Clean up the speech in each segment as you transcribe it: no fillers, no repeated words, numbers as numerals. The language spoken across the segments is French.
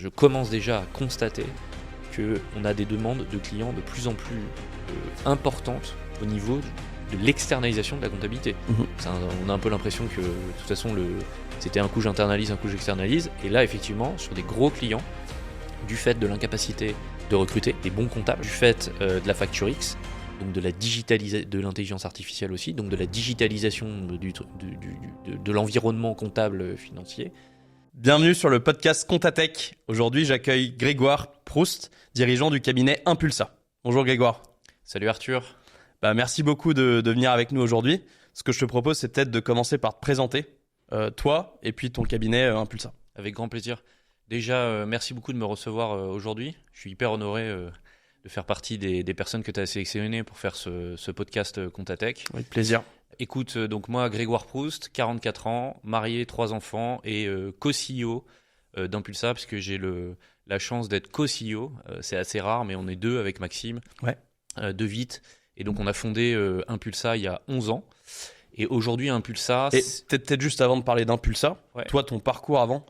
je commence déjà à constater qu'on a des demandes de clients de plus en plus importantes au niveau de l'externalisation de la comptabilité. On a un peu l'impression que de toute façon c'était un coup j'internalise, un coup j'externalise, et là effectivement sur des gros clients, du fait de l'incapacité de recruter des bons comptables, du fait de la facture X, donc de l'intelligence artificielle aussi, donc de la digitalisation de l'environnement comptable financier. Bienvenue sur le podcast Comptatech. Aujourd'hui, j'accueille Grégoire Proust, dirigeant du cabinet Impulsa. Bonjour Grégoire. Salut Arthur. Merci beaucoup de venir avec nous aujourd'hui. Ce que je te propose, c'est peut-être de commencer par te présenter, toi et puis ton cabinet Impulsa. Avec grand plaisir. Déjà, merci beaucoup de me recevoir aujourd'hui. Je suis hyper honoré de faire partie des personnes que tu as sélectionnées pour faire ce podcast Comptatech. Avec plaisir. Écoute, donc moi, Grégoire Proust, 44 ans, marié, 3 enfants et co-CEO d'Impulsa, parce que j'ai la chance d'être co-CEO. C'est assez rare, mais on est deux avec Maxime, de Vite. Et donc, on a fondé Impulsa il y a 11 ans. Et aujourd'hui, Impulsa... Et peut-être juste avant de parler d'Impulsa, toi, ton parcours avant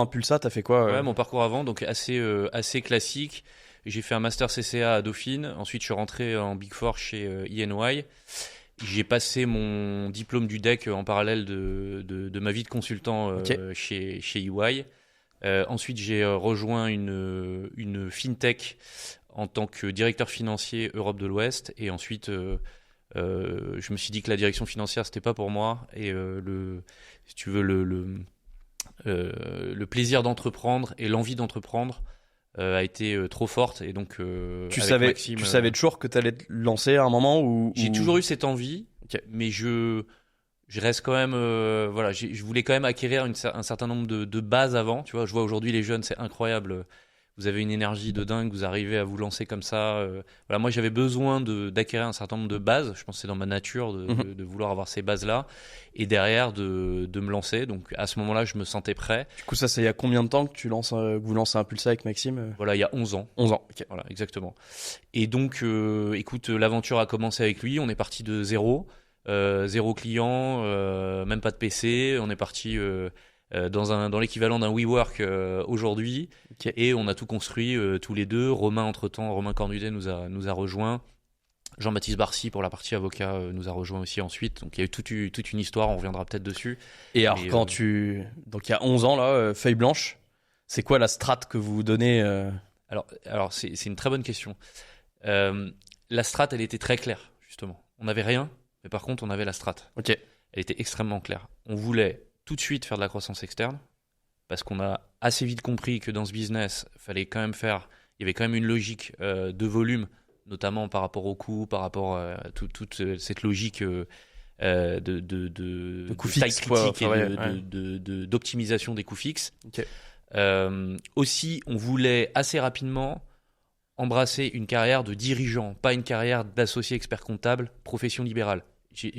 Impulsa, t'as fait quoi Ouais, mon parcours avant, donc assez classique. J'ai fait un master CCA à Dauphine. Ensuite, je suis rentré en Big Four chez EY. J'ai passé mon diplôme du DEC en parallèle de ma vie de consultant chez EY. Ensuite, j'ai rejoint une fintech en tant que directeur financier Europe de l'Ouest. Et ensuite, je me suis dit que la direction financière, c'était pas pour moi. Et si tu veux, le plaisir d'entreprendre et l'envie d'entreprendre a été trop forte, et donc tu savais toujours que tu allais te lancer à un moment où j'ai toujours eu cette envie, mais je reste quand même je voulais quand même acquérir un certain nombre de bases avant, tu vois. Je vois aujourd'hui les jeunes, c'est incroyable, vous avez une énergie de dingue, vous arrivez à vous lancer comme ça, moi j'avais besoin d'acquérir un certain nombre de bases. Je pense que c'est dans ma nature de vouloir avoir ces bases là, et derrière de me lancer. Donc à ce moment là je me sentais prêt. Du coup, ça c'est il y a combien de temps que vous lancez Impulsa avec Maxime? Voilà, il y a 11 ans. 11 ans, ok. Voilà, exactement. Et donc écoute, l'aventure a commencé avec lui. On est parti de zéro client, même pas de PC. On est parti dans l'équivalent d'un WeWork aujourd'hui, et on a tout construit tous les deux. Romain Cornudet nous a rejoint. Jean-Baptiste Barcy pour la partie avocat nous a rejoint aussi ensuite. Donc il y a eu toute une histoire, on reviendra peut-être dessus. Et alors donc il y a 11 ans là, feuille blanche, c'est quoi la strat que vous donnez Alors c'est une très bonne question. La strat, elle était très claire, justement. On n'avait rien, mais par contre on avait la strat. Ok. Elle était extrêmement claire. On voulait tout de suite faire de la croissance externe, parce qu'on a assez vite compris que dans ce business, il y avait quand même une logique de volume, notamment par rapport aux coûts, par rapport à toute cette logique de coûts taille fixes, critique et d'optimisation des coûts fixes. Okay. Aussi, on voulait assez rapidement embrasser une carrière de dirigeant, pas une carrière d'associé expert comptable, profession libérale.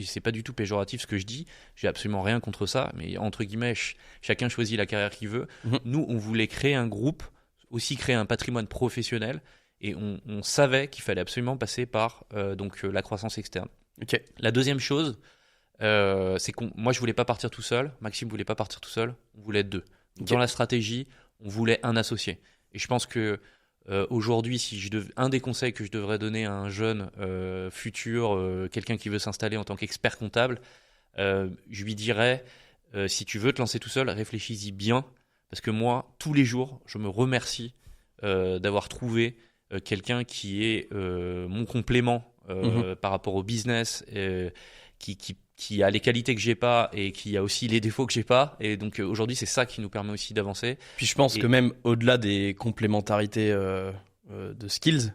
C'est pas du tout péjoratif ce que je dis, j'ai absolument rien contre ça, mais entre guillemets, chacun choisit la carrière qu'il veut. Nous, on voulait créer un groupe, aussi créer un patrimoine professionnel, et on savait qu'il fallait absolument passer par la croissance externe. Okay. La deuxième chose, c'est moi je voulais pas partir tout seul, Maxime voulait pas partir tout seul, on voulait être deux. Dans la stratégie, on voulait un associé. Et je pense que aujourd'hui, un des conseils que je devrais donner à un jeune futur, quelqu'un qui veut s'installer en tant qu'expert comptable, je lui dirais, si tu veux te lancer tout seul, réfléchis-y bien, parce que moi, tous les jours, je me remercie d'avoir trouvé quelqu'un qui est mon complément par rapport au business, qui a les qualités que j'ai pas et qui a aussi les défauts que j'ai pas, et donc aujourd'hui c'est ça qui nous permet aussi d'avancer. Puis je pense que même au-delà des complémentarités de skills,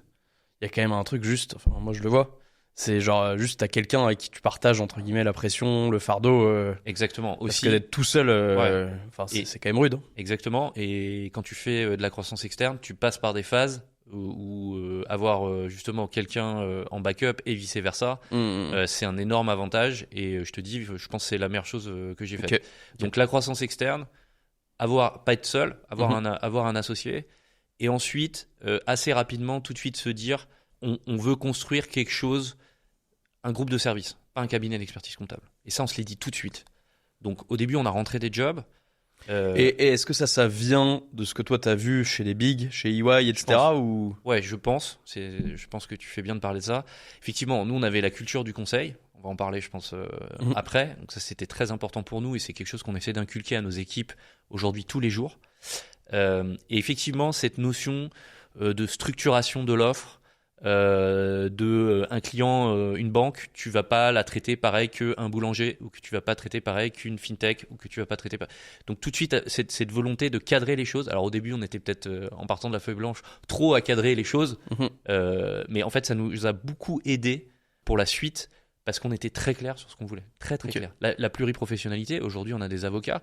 il y a quand même un truc juste, enfin moi je le vois, c'est genre juste t'as quelqu'un avec qui tu partages entre guillemets la pression, le fardeau. Exactement. Parce aussi que d'être tout seul, c'est quand même rude. Exactement. Et quand tu fais de la croissance externe, tu passes par des phases où avoir justement quelqu'un en backup et vice versa, c'est un énorme avantage, et je te dis, je pense que c'est la meilleure chose que j'ai faite. Donc la croissance externe, pas être seul, avoir un associé, et ensuite assez rapidement tout de suite se dire on veut construire quelque chose, un groupe de services, pas un cabinet d'expertise comptable. Et ça, on se l'est dit tout de suite. Donc au début, on a rentré des jobs. Et est-ce que ça vient de ce que toi t'as vu chez les bigs, chez EY, etc. ou... Ouais, je pense. Je pense que tu fais bien de parler de ça. Effectivement, nous, on avait la culture du conseil. On va en parler, je pense, après. Donc ça, c'était très important pour nous et c'est quelque chose qu'on essaie d'inculquer à nos équipes aujourd'hui tous les jours. Et effectivement, cette notion de structuration de l'offre, un client, une banque, tu vas pas la traiter pareil qu'un boulanger ou que tu vas pas traiter pareil qu'une fintech ou que tu vas pas traiter donc tout de suite cette volonté de cadrer les choses. Alors au début on était peut-être en partant de la feuille blanche trop à cadrer les choses, mais en fait ça nous a beaucoup aidé pour la suite parce qu'on était très clair sur ce qu'on voulait, très clair. La pluriprofessionnalité, aujourd'hui on a des avocats,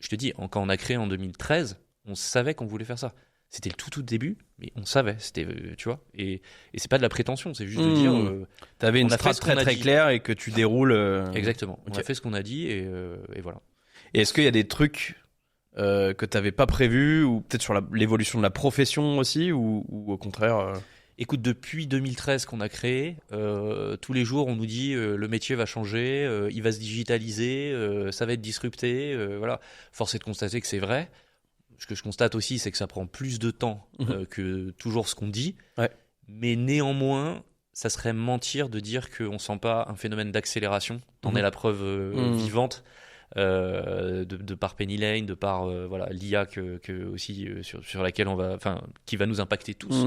je te dis, quand on a créé en 2013 on savait qu'on voulait faire ça. C'était le tout début, mais on savait, c'était, tu vois, et c'est pas de la prétention, c'est juste de dire. T'avais une strat très claire et que tu déroules. Exactement. On a fait ce qu'on a dit et voilà. Et est-ce qu'il y a des trucs que t'avais pas prévus ou peut-être sur l'évolution de la profession aussi ou au contraire Écoute, depuis 2013 qu'on a créé, tous les jours on nous dit le métier va changer, il va se digitaliser, ça va être disrupté, voilà. Force est de constater que c'est vrai. Ce que je constate aussi, c'est que ça prend plus de temps que toujours ce qu'on dit. Ouais. Mais néanmoins, ça serait mentir de dire qu'on ne sent pas un phénomène d'accélération. T'en es la preuve vivante de par Penny Lane, de par voilà, l'IA aussi, sur laquelle qui va nous impacter tous.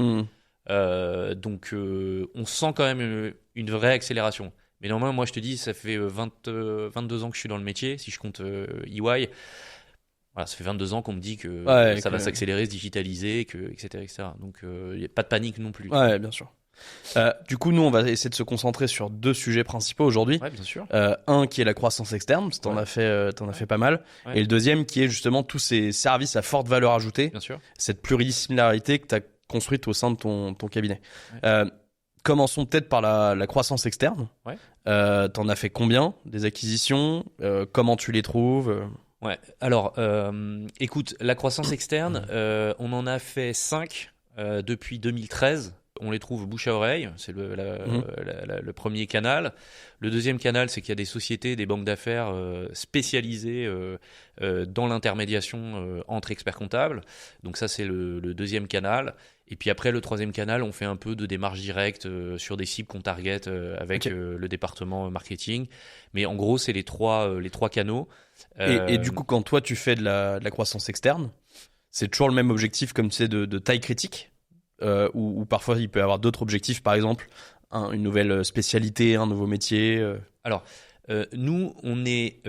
Donc on sent quand même une vraie accélération. Mais néanmoins, moi je te dis, ça fait 22 ans que je suis dans le métier, si je compte EY. Voilà, ça fait 22 ans qu'on me dit que ça va s'accélérer, se digitaliser, etc. Donc, il n'y a pas de panique non plus. Ouais, bien sûr. Du coup, nous, on va essayer de se concentrer sur 2 sujets principaux aujourd'hui. Ouais, bien sûr. Un qui est la croissance externe, parce que t'en as fait pas mal. Ouais. Et le deuxième qui est justement tous ces services à forte valeur ajoutée. Bien sûr. Cette pluridisciplinarité que tu as construite au sein de ton cabinet. Ouais. Commençons peut-être par la croissance externe. Ouais. T'en as fait combien des acquisitions comment tu les trouves Ouais, alors écoute, la croissance externe, on en a fait 5 depuis 2013. On les trouve bouche à oreille, c'est le premier canal. Le deuxième canal, c'est qu'il y a des sociétés, des banques d'affaires spécialisées dans l'intermédiation entre experts comptables. Donc ça, c'est le deuxième canal. Et puis après, le troisième canal, on fait un peu de démarche directe sur des cibles qu'on target avec le département marketing. Mais en gros, c'est les trois canaux. Et du coup, quand toi, tu fais de la croissance externe, c'est toujours le même objectif comme tu sais de taille critique ou parfois il peut y avoir d'autres objectifs, par exemple une nouvelle spécialité, un nouveau métier Alors, nous, on est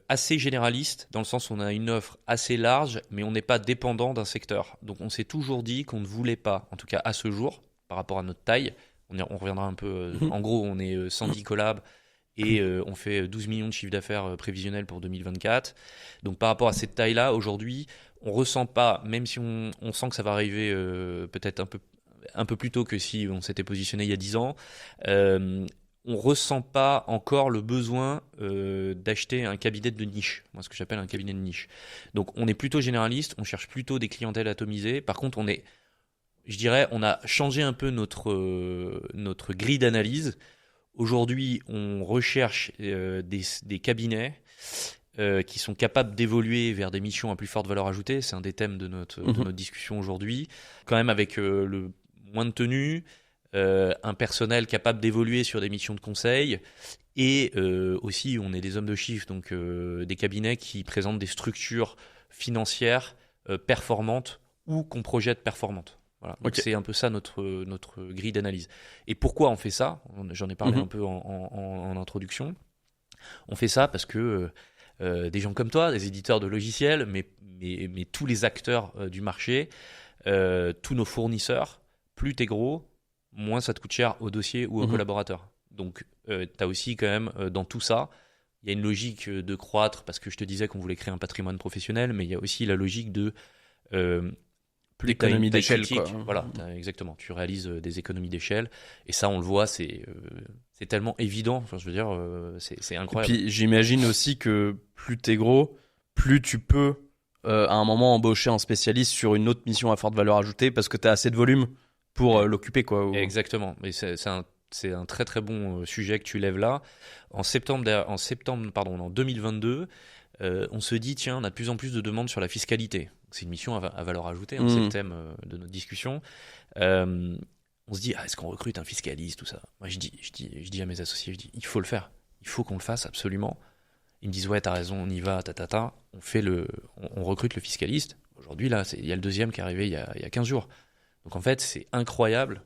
assez généraliste dans le sens où on a une offre assez large, mais on n'est pas dépendant d'un secteur. Donc, on s'est toujours dit qu'on ne voulait pas, en tout cas à ce jour, par rapport à notre taille, on reviendra un peu. En gros, on est 110 collabs et on fait 12 millions de chiffre d'affaires prévisionnels pour 2024. Donc, par rapport à cette taille-là, aujourd'hui, on ressent pas, même si on sent que ça va arriver peut-être un peu plus tôt que si on s'était positionné il y a 10 ans, on ressent pas encore le besoin d'acheter un cabinet de niche, moi ce que j'appelle un cabinet de niche. Donc on est plutôt généraliste, on cherche plutôt des clientèles atomisées. Par contre, on a changé un peu notre grille d'analyse. Aujourd'hui, on recherche des cabinets qui sont capables d'évoluer vers des missions à plus forte valeur ajoutée. C'est un des thèmes de notre discussion aujourd'hui. Quand même avec le moins de tenue, un personnel capable d'évoluer sur des missions de conseil et aussi on est des hommes de chiffre, donc des cabinets qui présentent des structures financières performantes ou qu'on projette performantes. Voilà. Donc c'est un peu ça notre grille d'analyse. Et pourquoi on fait ça ? J'en ai parlé un peu en introduction. On fait ça parce que des gens comme toi, des éditeurs de logiciels, mais tous les acteurs du marché, tous nos fournisseurs, plus t'es gros, moins ça te coûte cher au dossier ou aux collaborateurs. Donc, tu as aussi quand même, dans tout ça, il y a une logique de croître, parce que je te disais qu'on voulait créer un patrimoine professionnel, mais il y a aussi la logique de plus d'économie d'échelle. Voilà, exactement. Tu réalises des économies d'échelle, et ça, on le voit, c'est tellement évident. Enfin, je veux dire, c'est incroyable. Et puis, j'imagine aussi que plus t'es gros, plus tu peux, à un moment, embaucher un spécialiste sur une autre mission à forte valeur ajoutée, parce que tu as assez de volume pour l'occuper, quoi. Exactement. Mais c'est un très très bon sujet que tu lèves là. En 2022, on se dit, tiens, on a de plus en plus de demandes sur la fiscalité. C'est une mission à valeur ajoutée, c'est le thème de notre discussion. On se dit, est-ce qu'on recrute un fiscaliste, tout ça. Moi, je dis à mes associés, il faut le faire. Il faut qu'on le fasse absolument. Ils me disent, ouais, t'as raison, on y va, on recrute le fiscaliste. Aujourd'hui, là, il y a le deuxième qui est arrivé il y a 15 jours. Donc, en fait, c'est incroyable.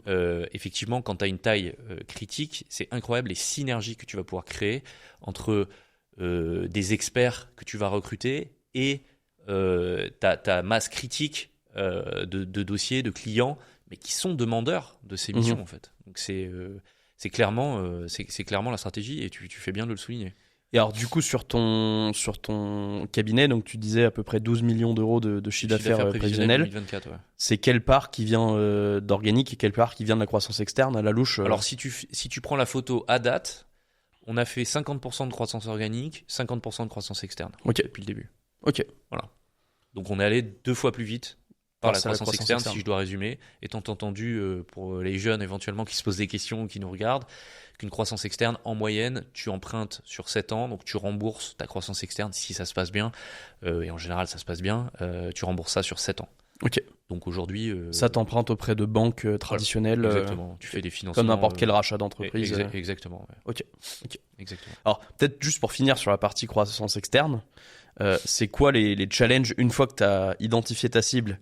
Effectivement, quand tu as une taille critique, c'est incroyable les synergies que tu vas pouvoir créer entre des experts que tu vas recruter et ta masse critique de dossiers, de clients, mais qui sont demandeurs de ces missions, en fait. Donc, c'est clairement la stratégie et tu fais bien de le souligner. Et alors, du coup, sur ton cabinet, donc tu disais à peu près 12 millions d'euros de chiffre d'affaires prévisionnel. 2024, ouais. C'est quelle part qui vient d'organique et quelle part qui vient de la croissance externe à la louche Alors, si tu prends la photo à date, on a fait 50% de croissance organique, 50% de croissance externe depuis le début. Ok. Voilà. Donc, on est allé 2 fois plus vite par la croissance externe, si je dois résumer, étant entendu pour les jeunes éventuellement qui se posent des questions ou qui nous regardent, qu'une croissance externe, en moyenne, tu empruntes sur 7 ans, donc tu rembourses ta croissance externe si ça se passe bien, et en général ça se passe bien, tu rembourses ça sur 7 ans. Ok. Donc aujourd'hui... ça t'emprunte auprès de banques traditionnelles. Exactement, tu fais des financements... Comme n'importe quel rachat d'entreprise. Exactement. Ouais. Ok. Exactement. Alors peut-être juste pour finir sur la partie croissance externe, c'est quoi les challenges une fois que tu as identifié ta cible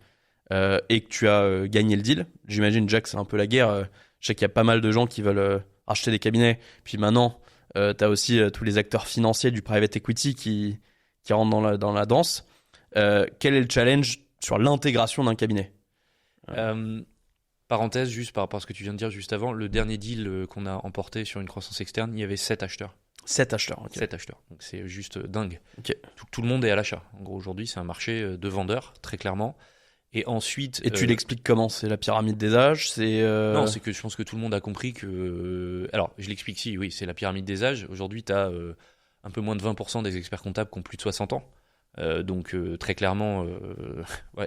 et que tu as gagné le deal? J'imagine déjà que c'est un peu la guerre. Je sais qu'il y a pas mal de gens qui veulent racheter des cabinets. Puis maintenant, tu as aussi tous les acteurs financiers du private equity qui rentrent dans la danse. Quel est le challenge sur l'intégration d'un cabinet? Parenthèse, juste par rapport à ce que tu viens de dire juste avant, le dernier deal qu'on a emporté sur une croissance externe, il y avait 7 acheteurs. 7 acheteurs, ok. 7 acheteurs, donc c'est juste dingue. Okay. Tout le monde est à l'achat. En gros, aujourd'hui, c'est un marché de vendeurs, très clairement. Et ensuite... Et tu l'expliques comment? C'est la pyramide des âges? Non, c'est que je pense que tout le monde a compris que... Alors, je l'explique oui, c'est la pyramide des âges. Aujourd'hui, tu as un peu moins de 20% des experts comptables qui ont plus de 60 ans. Donc, très clairement,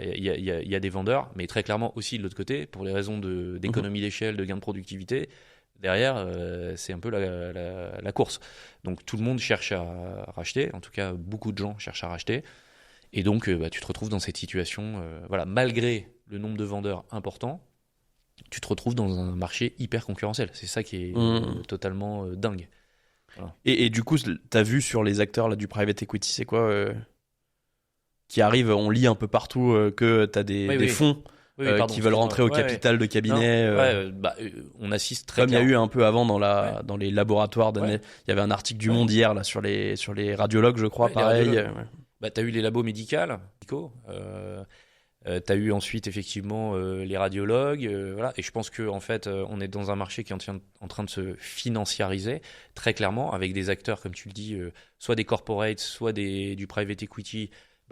il y a des vendeurs, mais très clairement aussi de l'autre côté, pour les raisons d'économie d'échelle, de gain de productivité, derrière, c'est un peu la course. Donc, tout le monde cherche à racheter. En tout cas, beaucoup de gens cherchent à racheter. Et donc, tu te retrouves dans cette situation, malgré le nombre de vendeurs important, tu te retrouves dans un marché hyper concurrentiel. C'est ça qui est totalement dingue. Voilà. Et du coup, tu as vu sur les acteurs là, du private equity, c'est quoi qui arrive? On lit un peu partout que tu as des fonds qui veulent rentrer au capital de cabinet. On assiste très comme il y a eu un peu avant dans les laboratoires. Il y avait un article du Monde hier là, sur les radiologues, je crois, pareil. Tu as eu les labos médicaux, tu as eu ensuite effectivement les radiologues, et je pense qu'en fait on est dans un marché qui est en train de se financiariser très clairement avec des acteurs, comme tu le dis, soit des corporates, soit du private equity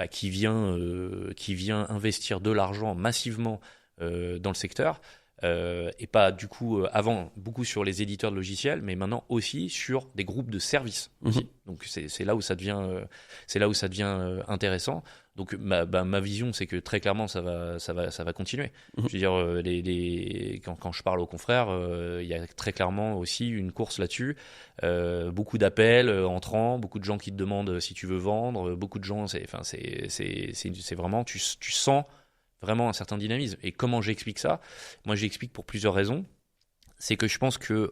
qui vient investir de l'argent massivement dans le secteur. Et pas du coup avant beaucoup sur les éditeurs de logiciels, mais maintenant aussi sur des groupes de services aussi. Donc c'est là où ça devient intéressant. Donc ma vision, c'est que très clairement ça va continuer. Je veux dire, quand je parle aux confrères, il y a très clairement aussi une course là-dessus. Beaucoup d'appels entrants, beaucoup de gens qui te demandent si tu veux vendre, beaucoup de gens, c'est vraiment, tu sens vraiment un certain dynamisme. Et comment j'explique ça? Moi, j'explique pour plusieurs raisons. C'est que je pense que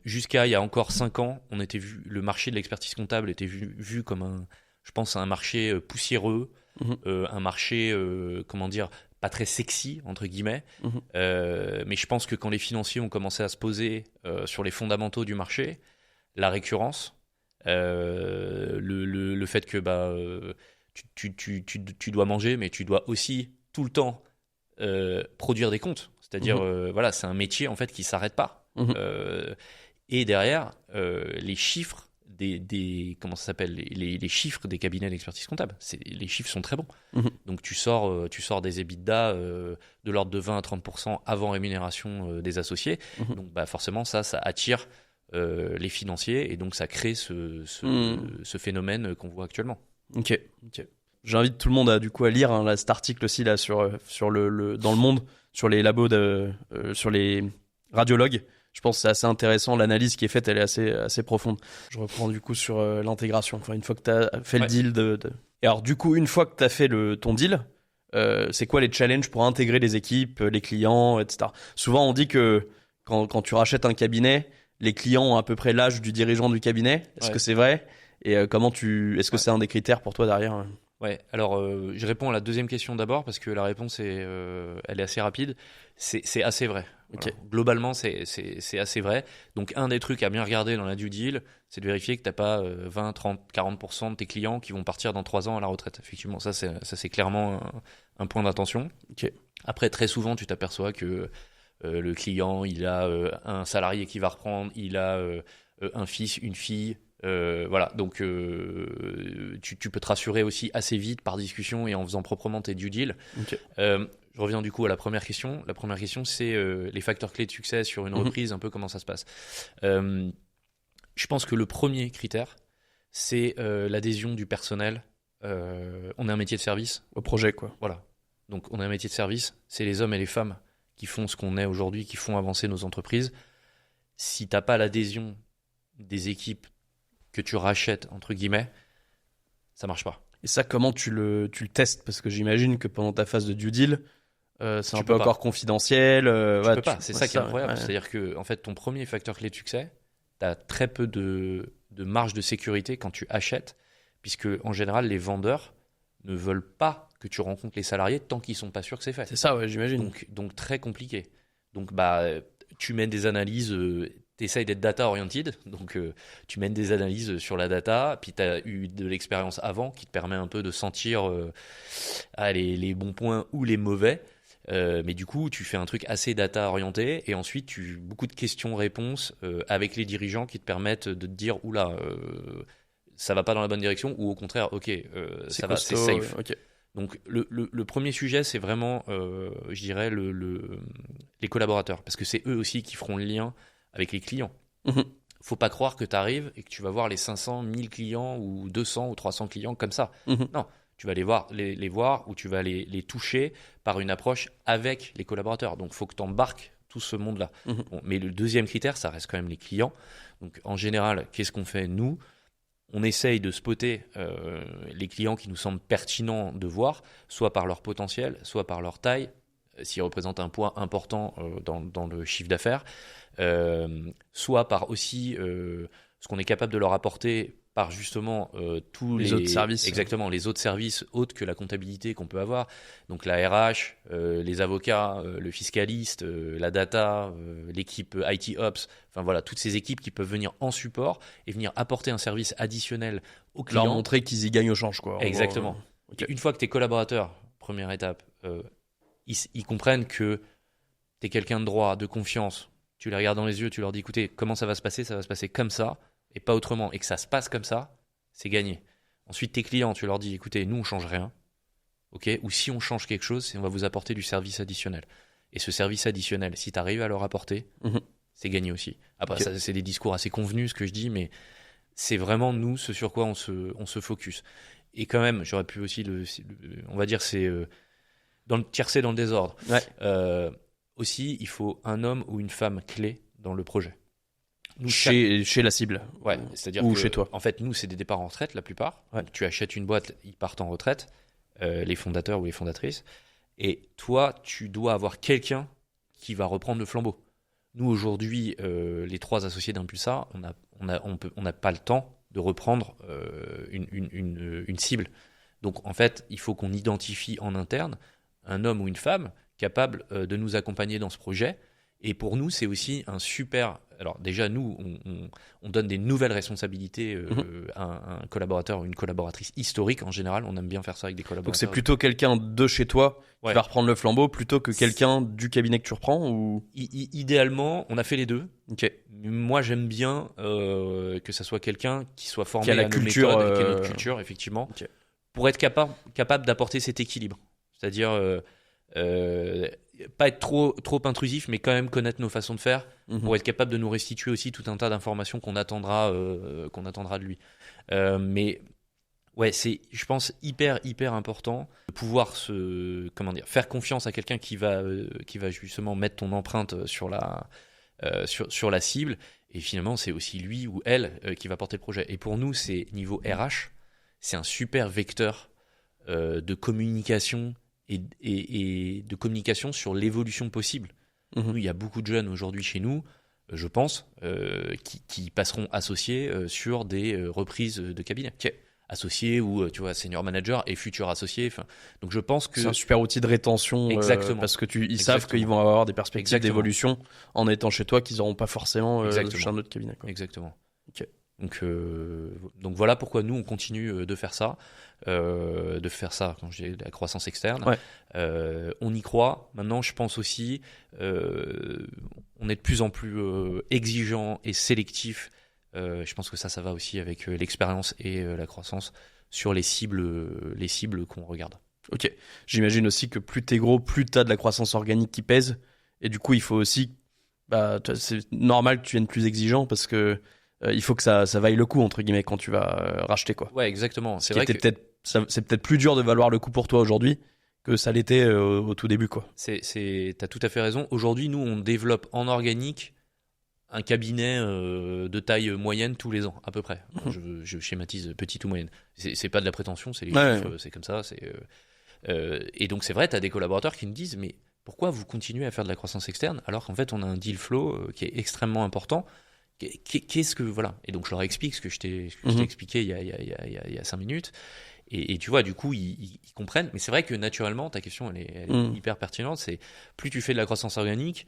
jusqu'à il y a encore 5 ans, le marché de l'expertise comptable était vu comme un marché poussiéreux, un marché, pas très sexy, entre guillemets. Mais je pense que quand les financiers ont commencé à se poser sur les fondamentaux du marché, la récurrence, le fait que... tu dois manger, mais tu dois aussi tout le temps produire des comptes. C'est-à-dire, c'est un métier en fait qui s'arrête pas. Et derrière, les chiffres comment ça s'appelle, les chiffres des cabinets d'expertise comptable, les chiffres sont très bons. Donc tu sors des EBITDA de l'ordre de 20 à 30% avant rémunération des associés. Donc forcément ça attire les financiers et donc ça crée ce phénomène qu'on voit actuellement. Ok. J'invite tout le monde à lire cet article aussi là sur dans le Monde sur les labos sur les radiologues. Je pense que c'est assez intéressant. L'analyse qui est faite, elle est assez profonde. Je reprends du coup sur l'intégration. Enfin, une fois que tu as fait le deal Et alors, du coup, une fois que tu as fait ton deal, c'est quoi les challenges pour intégrer les équipes, les clients, etc. Souvent, on dit que quand tu rachètes un cabinet, les clients ont à peu près l'âge du dirigeant du cabinet. Est-ce que c'est vrai? Et est-ce que c'est un des critères pour toi derrière? Ouais, alors je réponds à la deuxième question d'abord parce que la réponse elle est assez rapide. C'est assez vrai. Voilà. Ok. Globalement, c'est assez vrai. Donc, un des trucs à bien regarder dans la due deal, c'est de vérifier que tu n'as pas 20, 30, 40% de tes clients qui vont partir dans 3 ans à la retraite. Effectivement, ça, c'est clairement un point d'attention. Ok. Après, très souvent, tu t'aperçois que le client, il a un salarié qui va reprendre, il a un fils, une fille. Voilà, donc tu peux te rassurer aussi assez vite par discussion et en faisant proprement tes due deals. Ok. Je reviens du coup à la première question. La première question, c'est les facteurs clés de succès sur une reprise, un peu comment ça se passe. Je pense que le premier critère, c'est l'adhésion du personnel. On est un métier de service. Au projet, quoi. Voilà. Donc on est un métier de service. C'est les hommes et les femmes qui font ce qu'on est aujourd'hui, qui font avancer nos entreprises. Si t'as pas l'adhésion des équipes que tu rachètes, entre guillemets, ça marche pas. Et ça, comment tu le testes? Parce que j'imagine que pendant ta phase de due deal, c'est un peu encore confidentiel. Tu peux pas, c'est ça qui est incroyable. Ouais. C'est-à-dire que en fait, ton premier facteur clé de succès, tu as très peu de marge de sécurité quand tu achètes, puisque en général, les vendeurs ne veulent pas que tu rencontres les salariés tant qu'ils sont pas sûrs que c'est fait. C'est ça, ouais, j'imagine. Donc très compliqué. Donc tu mènes des analyses, tu essayes d'être data oriented, donc tu mènes des analyses sur la data, puis tu as eu de l'expérience avant qui te permet un peu de sentir les bons points ou les mauvais. Mais du coup, tu fais un truc assez data orienté et ensuite beaucoup de questions-réponses avec les dirigeants qui te permettent de te dire oula, ça va pas dans la bonne direction ou au contraire, ok, ça va, c'est safe. Okay. Donc le premier sujet, c'est vraiment, je dirais, les collaborateurs parce que c'est eux aussi qui feront le lien avec les clients. Faut pas croire que tu arrives et que tu vas voir les 500, 1000 clients ou 200 ou 300 clients comme ça. Non. Tu vas les voir ou tu vas les toucher par une approche avec les collaborateurs. Donc, il faut que tu embarques tout ce monde-là. Bon, mais le deuxième critère, ça reste quand même les clients. Donc, en général, qu'est-ce qu'on fait, nous? On essaye de spotter les clients qui nous semblent pertinents de voir, soit par leur potentiel, soit par leur taille, s'ils représentent un poids important dans le chiffre d'affaires, soit par aussi ce qu'on est capable de leur apporter par justement tous les autres services. Exactement, les autres services autres que la comptabilité qu'on peut avoir. Donc la RH, les avocats, le fiscaliste, la data, l'équipe IT Ops, enfin voilà, toutes ces équipes qui peuvent venir en support et venir apporter un service additionnel aux clients. Leur montrer qu'ils y gagnent au change, quoi. Exactement. Okay. Une fois que tes collaborateurs, première étape, ils comprennent que tu es quelqu'un de droit, de confiance, tu les regardes dans les yeux, tu leur dis écoutez, comment ça va se passer comme ça et pas autrement, et que ça se passe comme ça, c'est gagné. Ensuite, tes clients, tu leur dis écoutez, nous on change rien, ok, ou si on change quelque chose, c'est on va vous apporter du service additionnel. Et ce service additionnel, si tu arrives à leur apporter, c'est gagné aussi. Après, ça, c'est des discours assez convenus ce que je dis, mais c'est vraiment nous ce sur quoi on se focus. Et quand même, j'aurais pu aussi on va dire c'est dans le tiercé dans le désordre. Ouais. Aussi, il faut un homme ou une femme clé dans le projet. Nous, chez la cible. Ouais, c'est-à-dire ou que, chez toi. En fait, nous, c'est des départs en retraite la plupart. Ouais. Donc, tu achètes une boîte, ils partent en retraite, les fondateurs ou les fondatrices. Et toi, tu dois avoir quelqu'un qui va reprendre le flambeau. Nous, aujourd'hui, les 3 associés d'Impulsa, on n'a pas le temps de reprendre une cible. Donc, en fait, il faut qu'on identifie en interne un homme ou une femme capable de nous accompagner dans ce projet. Et pour nous, c'est aussi un super... Alors déjà, nous, on donne des nouvelles responsabilités à un collaborateur ou une collaboratrice historique. En général, on aime bien faire ça avec des collaborateurs. Donc c'est plutôt quelqu'un de chez toi qui va reprendre le flambeau plutôt que quelqu'un du cabinet que tu reprends ou... Idéalement, on a fait les deux. Okay. Moi, j'aime bien que ça soit quelqu'un qui soit formé qui a la à culture, nos méthodes, qui a notre culture, effectivement, pour être capable d'apporter cet équilibre. C'est-à-dire... pas être trop intrusif, mais quand même connaître nos façons de faire pour être capable de nous restituer aussi tout un tas d'informations qu'on attendra de lui. Mais ouais, c'est, je pense, hyper important de pouvoir faire confiance à quelqu'un qui va justement mettre ton empreinte sur sur la cible. Et finalement, c'est aussi lui ou elle qui va porter le projet. Et pour nous, c'est niveau RH, c'est un super vecteur de communication et de communication sur l'évolution possible. Nous, il y a beaucoup de jeunes aujourd'hui chez nous, je pense, qui passeront associés sur des reprises de cabinet. Associés ou tu vois senior manager et futur associé. Donc je pense que c'est un super outil de rétention. Exactement. Parce que ils savent qu'ils vont avoir des perspectives Exactement. d'évolution en étant chez toi qu'ils n'auront pas forcément chez un autre cabinet. Quoi. Exactement. Ok. Donc voilà pourquoi nous on continue de faire ça, quand je dis la croissance externe. On y croit. Maintenant, je pense aussi, on est de plus en plus exigeant et sélectif. Je pense que ça va aussi avec l'expérience et la croissance sur les cibles qu'on regarde. Ok. J'imagine aussi que plus t'es gros, plus t'as de la croissance organique qui pèse, et du coup il faut aussi, c'est normal que tu viennes plus exigeant parce que il faut que ça vaille le coup entre guillemets quand tu vas racheter quoi. Ouais, exactement. C'est peut-être plus dur de valoir le coup pour toi aujourd'hui que ça l'était au tout début quoi. T'as tout à fait raison. Aujourd'hui, nous on développe en organique un cabinet de taille moyenne tous les ans à peu près. Je schématise petite ou moyenne. C'est pas de la prétention, c'est les chiffres, c'est comme ça. Et donc c'est vrai, t'as des collaborateurs qui nous disent mais pourquoi vous continuez à faire de la croissance externe alors qu'en fait on a un deal flow qui est extrêmement important. Qu'est-ce que voilà. Et donc je leur explique ce que je t'ai expliqué il y a 5 minutes. Et tu vois, du coup, ils comprennent. Mais c'est vrai que naturellement, ta question, elle est hyper pertinente. C'est plus tu fais de la croissance organique,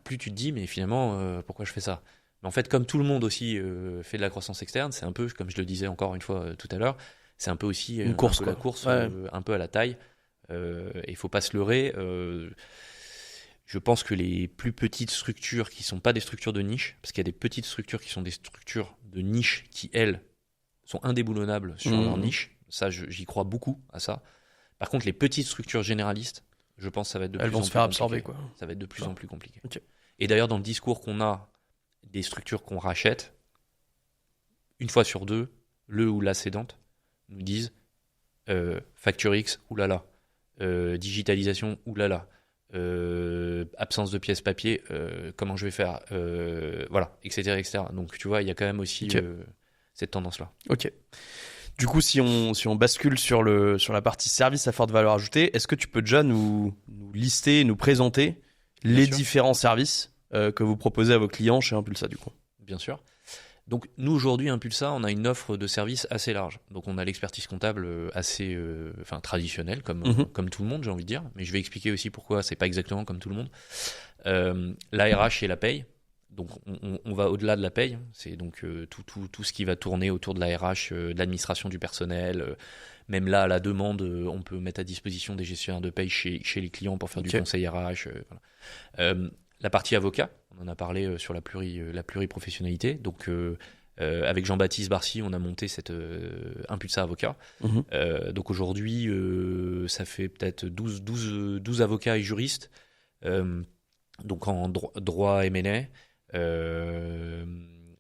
plus tu te dis, mais finalement, pourquoi je fais ça? Mais en fait, comme tout le monde aussi fait de la croissance externe, c'est un peu, comme je le disais encore une fois tout à l'heure, c'est un peu aussi une course, la course, un peu à la taille. Et il faut pas se leurrer. Je pense que les plus petites structures qui sont pas des structures de niche, parce qu'il y a des petites structures qui sont des structures de niche qui, elles, sont indéboulonnables sur leur niche. Ça, j'y crois beaucoup à ça. Par contre, les petites structures généralistes, je pense que ça va être de plus en plus compliqué. Elles vont se faire absorber, quoi. Ça va être de plus en plus compliqué. Okay. Et d'ailleurs, dans le discours qu'on a des structures qu'on rachète, une fois sur deux, le ou la cédante nous disent Facture X, oulala, digitalisation, oulala, absence de pièces papier, comment je vais faire, voilà, etc., etc. Donc tu vois, il y a quand même aussi cette tendance-là. Ok. Du coup, si on bascule sur la partie service à forte valeur ajoutée, est-ce que tu peux déjà nous lister, nous présenter les différents services que vous proposez à vos clients chez Impulsa du coup? Bien sûr. Donc nous aujourd'hui Impulsa, on a une offre de services assez large. Donc on a l'expertise comptable assez traditionnelle comme tout le monde, j'ai envie de dire, mais je vais expliquer aussi pourquoi c'est pas exactement comme tout le monde. La RH et la paye. Donc on va au-delà de la paye, c'est donc tout ce qui va tourner autour de la RH, de l'administration du personnel, même là à la demande, on peut mettre à disposition des gestionnaires de paye chez les clients pour faire du conseil RH. Voilà. La partie avocat, on en a parlé sur la pluriprofessionnalité. Donc avec Jean-Baptiste Barcy, on a monté cette Impulsa Avocat. Donc aujourd'hui, ça fait peut-être 12 avocats et juristes, donc en droit M&A,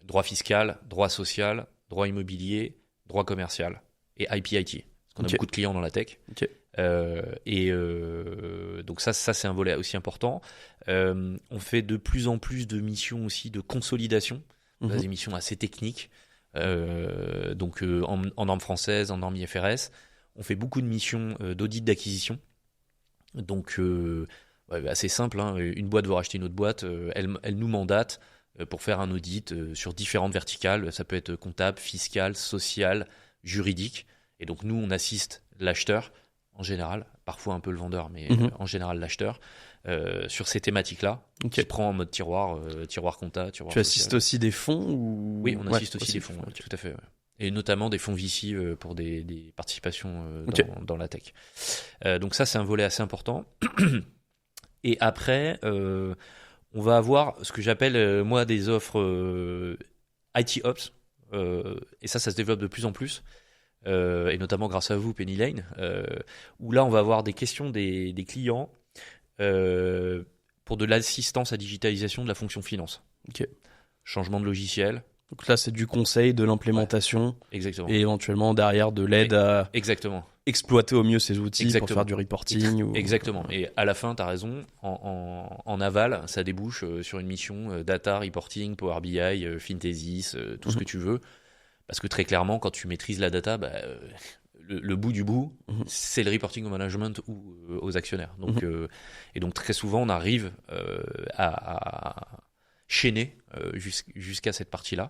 droit fiscal, droit social, droit immobilier, droit commercial et IP/IT. Parce qu'on a beaucoup de clients dans la tech. Donc ça c'est un volet aussi important. On fait de plus en plus de missions aussi de consolidation, des missions assez techniques, donc en normes françaises, en normes IFRS. On fait beaucoup de missions d'audit d'acquisition. Donc assez simple, hein. Une boîte veut racheter une autre boîte, elle nous mandate pour faire un audit sur différentes verticales. Ça peut être comptable, fiscal, social, juridique. Et donc nous on assiste l'acheteur en général, parfois un peu le vendeur, mais en général l'acheteur, sur ces thématiques-là, qui prend en mode tiroir compta, tiroir Tu assistes aussi des fonds ou... Oui, on assiste aussi des fonds, tout à fait. Ouais. Et notamment des fonds VC pour des participations dans la tech. Donc ça, c'est un volet assez important. Et après, on va avoir ce que j'appelle, moi, des offres IT Ops. Et ça se développe de plus en plus. Et notamment grâce à vous, Penny Lane, où là on va avoir des questions des clients pour de l'assistance à digitalisation de la fonction finance. Changement de logiciel. Donc là c'est du conseil, de l'implémentation, exactement. Et éventuellement derrière de l'aide à... Exactement. exploiter au mieux ces outils pour Exactement. faire du reporting. Exactement. Et à la fin, tu as raison, en aval, ça débouche sur une mission data, reporting, Power BI, Synthesis, tout ce que tu veux. Parce que très clairement, quand tu maîtrises la data, le bout du bout, c'est le reporting au management ou aux actionnaires. Donc, et donc très souvent, on arrive à chaîner jusqu'à cette partie-là.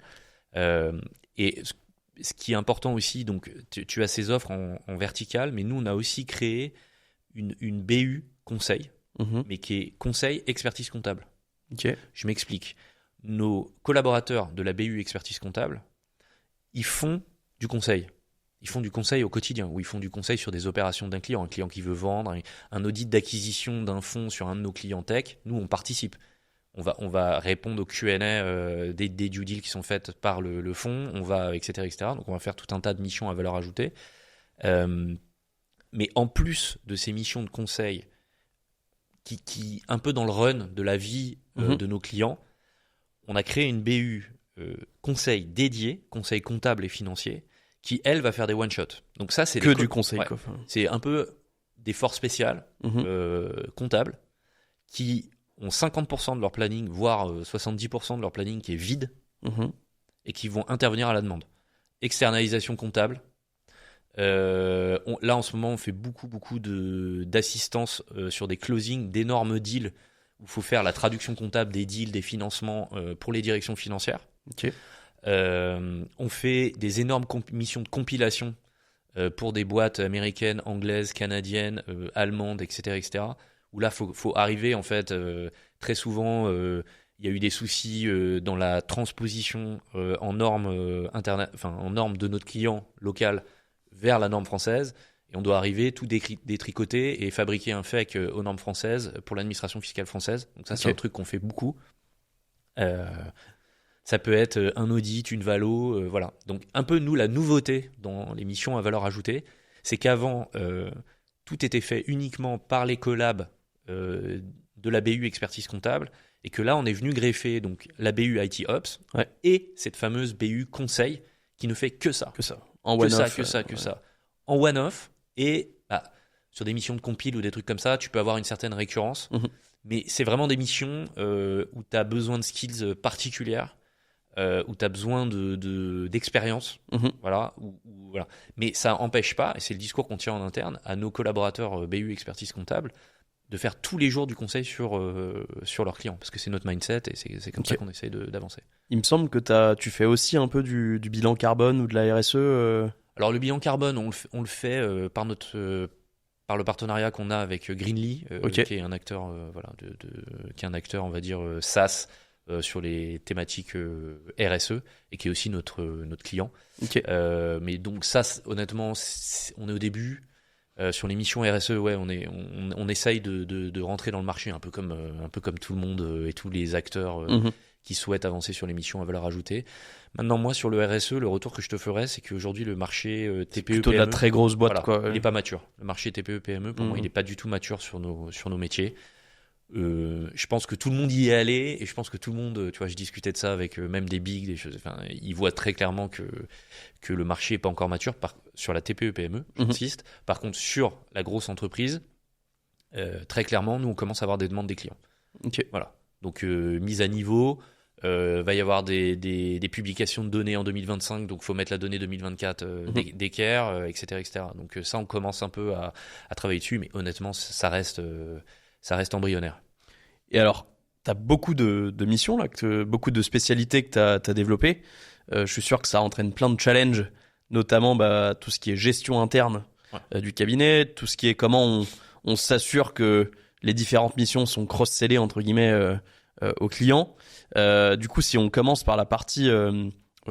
Et ce qui est important aussi, donc tu as ces offres en verticale, mais nous, on a aussi créé une BU conseil, mais qui est conseil expertise comptable. Ok. Je m'explique. Nos collaborateurs de la BU expertise comptable, ils font du conseil. Ils font du conseil au quotidien, ou ils font du conseil sur des opérations d'un client, un client qui veut vendre, un audit d'acquisition d'un fonds sur un de nos clients tech. Nous, on participe. On va répondre aux Q&A des due deals qui sont faites par le fonds, etc., etc. Donc, on va faire tout un tas de missions à valeur ajoutée. Mais en plus de ces missions de conseil, qui un peu dans le run de la vie de nos clients, on a créé une BU conseil dédié, conseil comptable et financier, qui, elle, va faire des one-shots. Donc ça, c'est que du conseil. Ouais, quoi. c'est un peu des forces spéciales comptables qui ont 50% de leur planning, voire 70% de leur planning qui est vide et qui vont intervenir à la demande. Externalisation comptable. Là, en ce moment, on fait beaucoup d'assistance sur des closings d'énormes deals où il faut faire la traduction comptable des deals, des financements pour les directions financières. Ok. On fait des énormes missions de compilation pour des boîtes américaines, anglaises, canadiennes, allemandes, etc., etc. Où là, faut arriver, en fait, très souvent, il y a eu des soucis dans la transposition en normes en normes de notre client local vers la norme française. Et on doit arriver, tout détricoter et fabriquer un FEC aux normes françaises pour l'administration fiscale française. Donc ça, c'est un truc qu'on fait beaucoup. Ça peut être un audit, une valo, voilà. Donc un peu, nous, la nouveauté dans les missions à valeur ajoutée, c'est qu'avant, tout était fait uniquement par les collabs de la BU expertise comptable, et que là, on est venu greffer donc, la BU IT Ops et cette fameuse BU conseil qui ne fait que ça. Que ça. En one-off. Que ça. En one-off, et sur des missions de compile ou des trucs comme ça, tu peux avoir une certaine récurrence, mais c'est vraiment des missions où tu as besoin de skills particulières, où tu as besoin d'expérience. Voilà, voilà. Mais ça n'empêche pas, et c'est le discours qu'on tient en interne, à nos collaborateurs BU expertise comptable, de faire tous les jours du conseil sur leurs clients, parce que c'est notre mindset et c'est comme ça qu'on essaie d'avancer. Il me semble que tu fais aussi un peu du bilan carbone ou de la RSE. Alors le bilan carbone, on le fait par le partenariat qu'on a avec Greenly, qui est un acteur, qui est un acteur, on va dire, SaaS sur les thématiques RSE, et qui est aussi notre client. Mais donc ça, honnêtement, on est au début. Sur les missions RSE, ouais, on essaye de rentrer dans le marché un peu comme tout le monde et tous les acteurs qui souhaitent avancer sur les missions à valeur ajoutée. Maintenant, moi, sur le RSE, le retour que je te ferais, c'est qu'aujourd'hui, le marché TPE-PME... plutôt de la très grosse boîte, voilà, quoi. Il n'est pas mature. Le marché TPE-PME, pour moi, il n'est pas du tout mature sur nos métiers. Je pense que tout le monde y est allé, et je pense que tout le monde, tu vois, je discutais de ça avec même des bigs, des choses, enfin, ils voient très clairement que le marché n'est pas encore mature sur la TPE-PME, j'insiste. Par contre, sur la grosse entreprise, très clairement, nous, on commence à avoir des demandes des clients. Voilà. Donc, mise à niveau, va y avoir des publications de données en 2025, donc il faut mettre la donnée 2024 d'équerre, etc., etc. Donc, ça, on commence un peu à travailler dessus, mais honnêtement, ça reste embryonnaire. Et alors, tu as beaucoup de missions, là, beaucoup de spécialités que tu as développées. Je suis sûr que ça entraîne plein de challenges, notamment tout ce qui est gestion interne du cabinet, tout ce qui est comment on s'assure que les différentes missions sont cross-sellées, entre guillemets, aux clients. Du coup, si on commence par la partie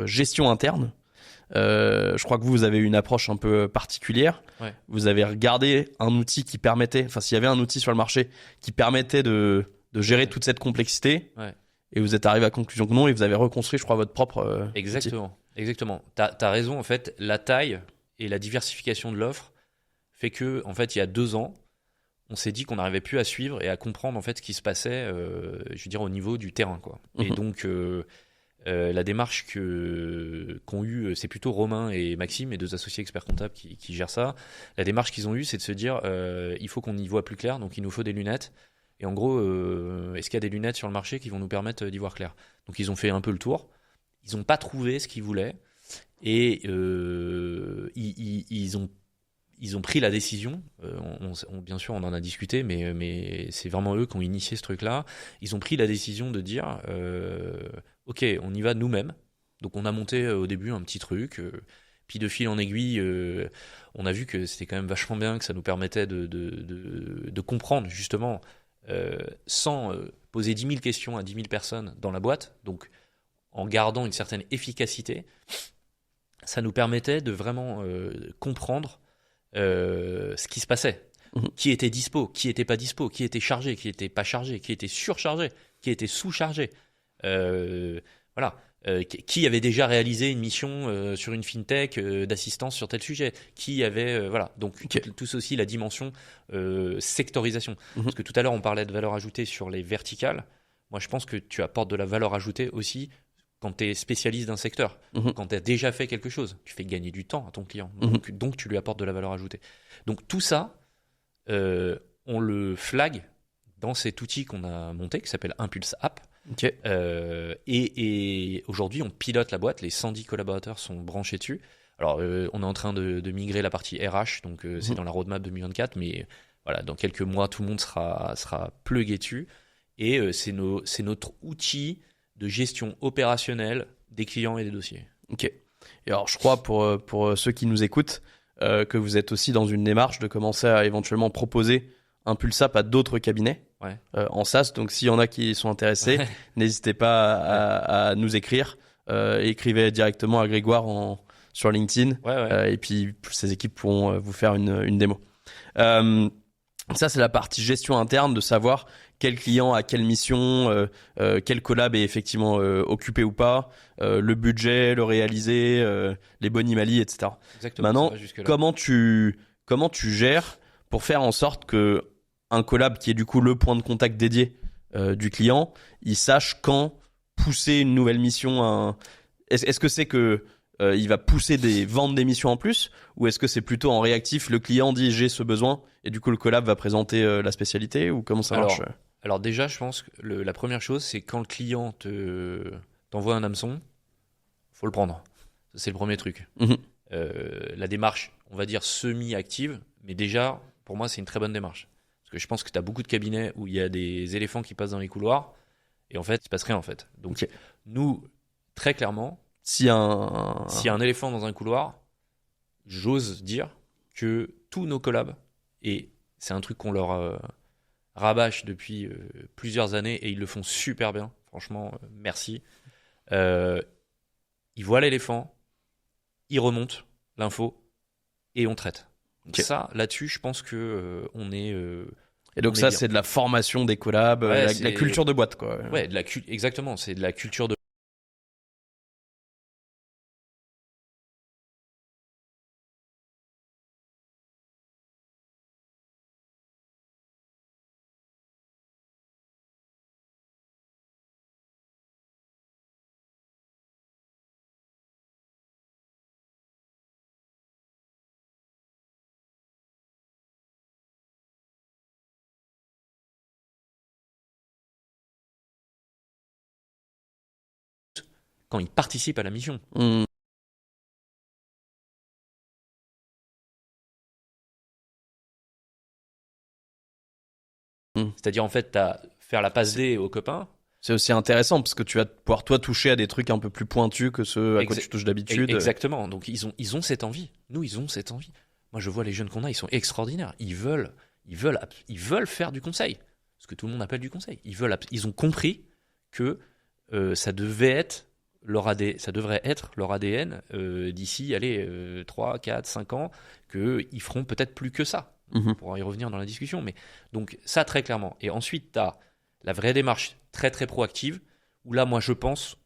gestion interne, je crois que vous avez une approche un peu particulière. Vous avez regardé un outil qui permettait, enfin s'il y avait un outil sur le marché qui permettait de gérer toute cette complexité, et vous êtes arrivé à la conclusion que non, et vous avez reconstruit, je crois, votre propre Exactement. outil. Exactement. T'as raison, en fait, la taille et la diversification de l'offre fait que, en fait, il y a 2 ans, on s'est dit qu'on n'arrivait plus à suivre et à comprendre en fait ce qui se passait, je veux dire, au niveau du terrain, quoi. Et donc La démarche qu'ont eu, c'est plutôt Romain et Maxime, mes deux associés experts comptables qui gèrent ça. La démarche qu'ils ont eue, c'est de se dire il faut qu'on y voit plus clair, donc il nous faut des lunettes. Et en gros, est-ce qu'il y a des lunettes sur le marché qui vont nous permettre d'y voir clair? Donc ils ont fait un peu le tour. Ils n'ont pas trouvé ce qu'ils voulaient. Et ils ont pris la décision, bien sûr on en a discuté, mais c'est vraiment eux qui ont initié ce truc-là. Ils ont pris la décision de dire ok, on y va nous-mêmes. Donc on a monté au début un petit truc, puis de fil en aiguille, on a vu que c'était quand même vachement bien, que ça nous permettait de comprendre justement, sans poser 10 000 questions à 10 000 personnes dans la boîte, donc en gardant une certaine efficacité, ça nous permettait de vraiment comprendre ce qui se passait. Qui était dispo, qui était pas dispo, qui était chargé, qui était pas chargé, qui était surchargé, qui était sous-chargé. Voilà. Qui avait déjà réalisé une mission sur une fintech d'assistance sur tel sujet, qui avait voilà, donc tout ceci, la dimension sectorisation. Parce que tout à l'heure on parlait de valeur ajoutée sur les verticales. Moi je pense que tu apportes de la valeur ajoutée aussi quand tu es spécialiste d'un secteur, quand tu as déjà fait quelque chose, tu fais gagner du temps à ton client, donc tu lui apportes de la valeur ajoutée. Donc tout ça, on le flag dans cet outil qu'on a monté qui s'appelle Impulse App. Et aujourd'hui, on pilote la boîte, les 110 collaborateurs sont branchés dessus. Alors, on est en train de migrer la partie RH, donc c'est dans la roadmap 2024, mais voilà, dans quelques mois, tout le monde sera plugué dessus. Et c'est notre outil de gestion opérationnelle des clients et des dossiers. Ok. Et alors, je crois pour ceux qui nous écoutent, que vous êtes aussi dans une démarche de commencer à éventuellement proposer Impulse App à d'autres cabinets en SaaS. Donc, s'il y en a qui sont intéressés, n'hésitez pas à nous écrire. Écrivez directement à Grégoire sur LinkedIn. Et puis, ces équipes pourront vous faire une démo. Ça, c'est la partie gestion interne, de savoir quel client a quelle mission, quel collab est effectivement occupé ou pas, le budget, le réalisé, les bonimalis, etc. Exactement. Maintenant, comment tu gères pour faire en sorte que un collab qui est du coup le point de contact dédié du client, il sache quand pousser une nouvelle mission Est-ce que c'est que il va vendre des missions en plus, ou est-ce que c'est plutôt en réactif, le client dit j'ai ce besoin et du coup le collab va présenter la spécialité, ou comment ça marche? Alors déjà, je pense que la première chose, c'est quand le client t'envoie un hameçon, faut le prendre. Ça, c'est le premier truc. La démarche, on va dire semi-active, mais déjà, pour moi, c'est une très bonne démarche. Parce que je pense que tu as beaucoup de cabinets où il y a des éléphants qui passent dans les couloirs, et en fait, il se passe rien en fait. Donc nous, très clairement, s'il y a un éléphant dans un couloir, j'ose dire que tous nos collabs, et c'est un truc qu'on leur rabâche depuis plusieurs années, et ils le font super bien, franchement, merci. Ils voient l'éléphant, ils remontent l'info, et on traite. Donc ça, là-dessus, je pense que on est... et donc ça, c'est de la formation des collabs, la culture de boîte, quoi. Ouais, exactement, c'est de la culture de... quand ils participent à la mission. C'est-à-dire, en fait, faire la passe D aux copains. C'est aussi intéressant parce que tu vas pouvoir, toi, toucher à des trucs un peu plus pointus que ceux à quoi tu touches d'habitude. Exactement. Donc, ils ont cette envie. Nous, ils ont cette envie. Moi, je vois les jeunes qu'on a, ils sont extraordinaires. Ils veulent faire du conseil. Ce que tout le monde appelle du conseil. Ils ont compris que ça devrait être leur ADN d'ici, 3, 4, 5 ans, qu'ils feront peut-être plus que ça. On pourra y revenir dans la discussion. Mais donc, ça, très clairement. Et ensuite, tu as la vraie démarche très, très proactive, où là, moi, je pense,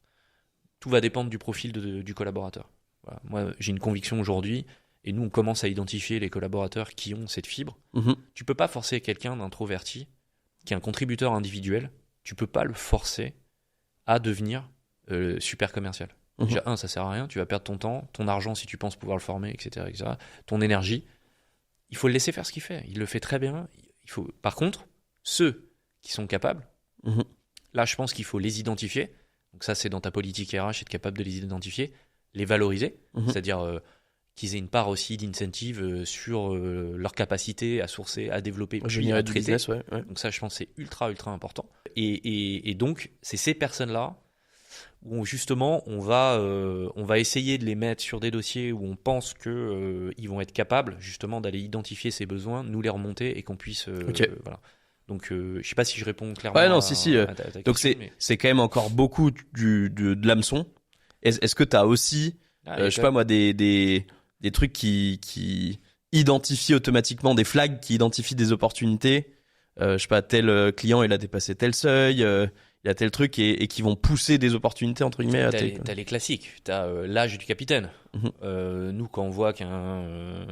tout va dépendre du profil du collaborateur. Voilà. Moi, j'ai une conviction aujourd'hui, et nous, on commence à identifier les collaborateurs qui ont cette fibre. Tu peux pas forcer quelqu'un d'introverti, qui est un contributeur individuel, tu peux pas le forcer à devenir super commercial. Déjà, ça sert à rien, tu vas perdre ton temps, ton argent si tu penses pouvoir le former, etc., etc., ton énergie. Il faut le laisser faire ce qu'il fait. Il le fait très bien. Par contre, ceux qui sont capables, là, je pense qu'il faut les identifier. Donc ça, c'est dans ta politique RH, être capable de les identifier, les valoriser, c'est-à-dire qu'ils aient une part aussi d'incentive sur leur capacité à sourcer, à développer, puis à traiter. Business, ouais. Donc ça, je pense que c'est ultra, ultra important. Et donc, c'est ces personnes-là où justement, on va essayer de les mettre sur des dossiers où on pense qu'ils vont être capables justement d'aller identifier ces besoins, nous les remonter et qu'on puisse... voilà. Donc, je sais pas si je réponds clairement non, à ta question. Donc, c'est quand même encore beaucoup de l'hameçon. Est-ce que tu as aussi, je sais pas moi, des trucs qui identifient automatiquement, des flags qui identifient des opportunités, je sais pas, tel client il a dépassé tel seuil, il y a tel truc et qui vont pousser des opportunités entre guillemets. T'as les classiques, t'as l'âge du capitaine. Nous, quand on voit qu'un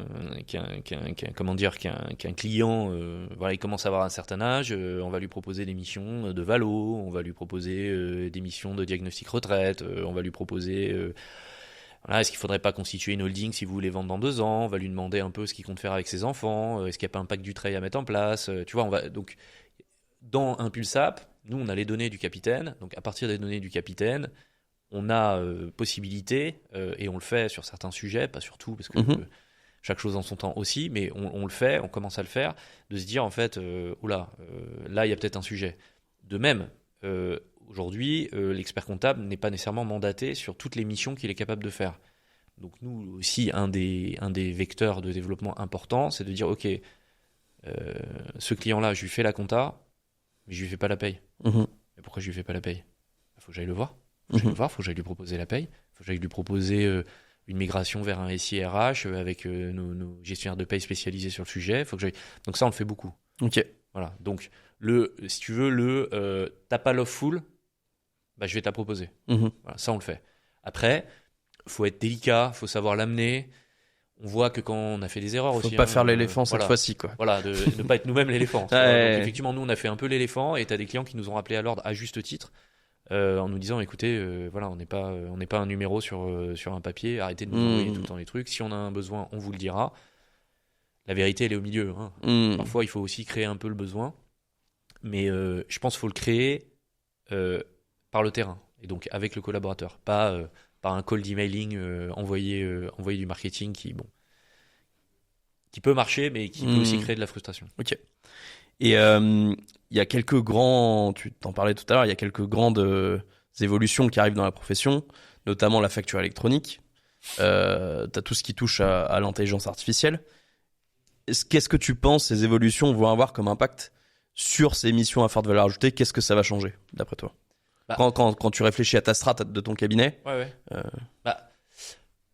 client, voilà, il commence à avoir un certain âge, on va lui proposer des missions de valo, on va lui proposer des missions de diagnostic retraite, on va lui proposer voilà, est-ce qu'il ne faudrait pas constituer une holding si vous voulez vendre dans 2 ans? On va lui demander un peu ce qu'il compte faire avec ses enfants. Est-ce qu'il n'y a pas un pack du trade à mettre en place? Tu vois, donc, dans Impulsap, nous, on a les données du capitaine. Donc, à partir des données du capitaine, on a possibilité, et on le fait sur certains sujets, pas sur tout, parce que chaque chose en son temps aussi, mais on le fait, on commence à le faire, de se dire, en fait, là, il y a peut-être un sujet. De même, aujourd'hui, l'expert comptable n'est pas nécessairement mandaté sur toutes les missions qu'il est capable de faire. Donc nous aussi, un des vecteurs de développement importants, c'est de dire, ok, ce client-là, je lui fais la compta, mais je lui fais pas la paye. Mais pourquoi je lui fais pas la paye? Il faut que j'aille le voir. Il faut que j'aille lui proposer la paye. Il faut que j'aille lui proposer une migration vers un SIRH avec nos gestionnaires de paye spécialisés sur le sujet. Donc ça, on le fait beaucoup. Ok. Voilà. Donc, si tu veux, t'as pas l'offre full, bah, je vais te la proposer. Voilà, ça, on le fait. Après, faut être délicat, faut savoir l'amener. On voit que quand on a fait des erreurs aussi. Faut pas faire l'éléphant cette fois-ci, quoi. Voilà, de ne pas être nous-mêmes l'éléphant. Donc, effectivement, nous, on a fait un peu l'éléphant et t'as des clients qui nous ont rappelé à l'ordre à juste titre en nous disant, écoutez, voilà, on n'est pas un numéro sur un papier, arrêtez de nous envoyer tout le temps les trucs. Si on a un besoin, on vous le dira. La vérité, elle est au milieu. Parfois, il faut aussi créer un peu le besoin. Mais je pense qu'il faut le créer par le terrain. Et donc, avec le collaborateur. Pas par un call d'emailing envoyer du marketing qui peut marcher, mais qui peut aussi créer de la frustration. Ok. Et il y a quelques grands... Tu t'en parlais tout à l'heure, il y a quelques grandes évolutions qui arrivent dans la profession, notamment la facture électronique. T'as tout ce qui touche à l'intelligence artificielle. Qu'est-ce que tu penses ces évolutions vont avoir comme impact sur ces missions à forte valeur ajoutée? Qu'est-ce que ça va changer, d'après toi? Quand tu réfléchis à ta strat de ton cabinet.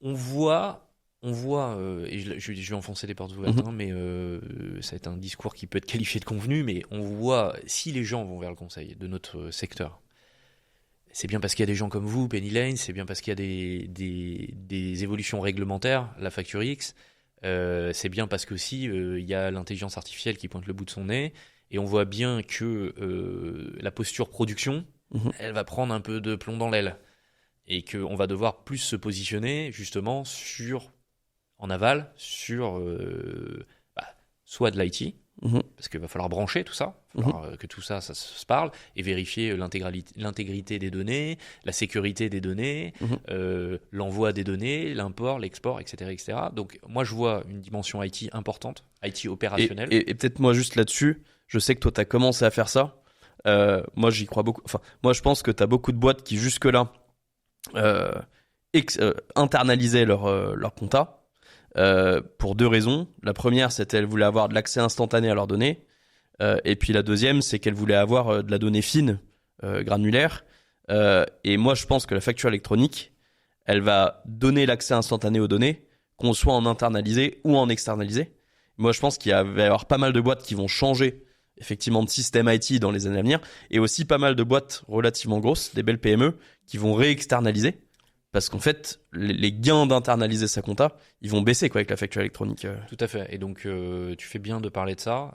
On voit et je vais enfoncer les portes ouvertes, mais ça va être un discours qui peut être qualifié de convenu, mais on voit, si les gens vont vers le conseil de notre secteur, c'est bien parce qu'il y a des gens comme vous, Penny Lane, c'est bien parce qu'il y a des évolutions réglementaires, la facture X, c'est bien parce qu'aussi il y a l'intelligence artificielle qui pointe le bout de son nez, et on voit bien que la posture production, elle va prendre un peu de plomb dans l'aile, et qu'on va devoir plus se positionner justement en aval sur soit de l'IT, parce qu'il va falloir brancher tout ça, il va falloir que tout ça se parle, et vérifier l'intégrité des données, la sécurité des données, l'envoi des données, l'import, l'export, etc., etc. Donc moi je vois une dimension IT importante, IT opérationnelle. Et peut-être moi juste là-dessus, je sais que toi tu as commencé à faire ça. Moi j'y crois beaucoup. Enfin, moi je pense que tu as beaucoup de boîtes qui jusque-là internalisaient leur compta. Pour 2 raisons. La première, c'était qu'elle voulait avoir de l'accès instantané à leurs données. Et puis la deuxième, c'est qu'elle voulait avoir de la donnée fine, granulaire. Et moi, je pense que la facture électronique, elle va donner l'accès instantané aux données, qu'on soit en internalisé ou en externalisé. Moi, je pense qu'il va y avoir pas mal de boîtes qui vont changer effectivement de système IT dans les années à venir, et aussi pas mal de boîtes relativement grosses, des belles PME, qui vont réexternaliser. parce qu'en fait, les gains d'internaliser sa compta, ils vont baisser quoi avec la facture électronique. Tout à fait. Et donc, tu fais bien de parler de ça.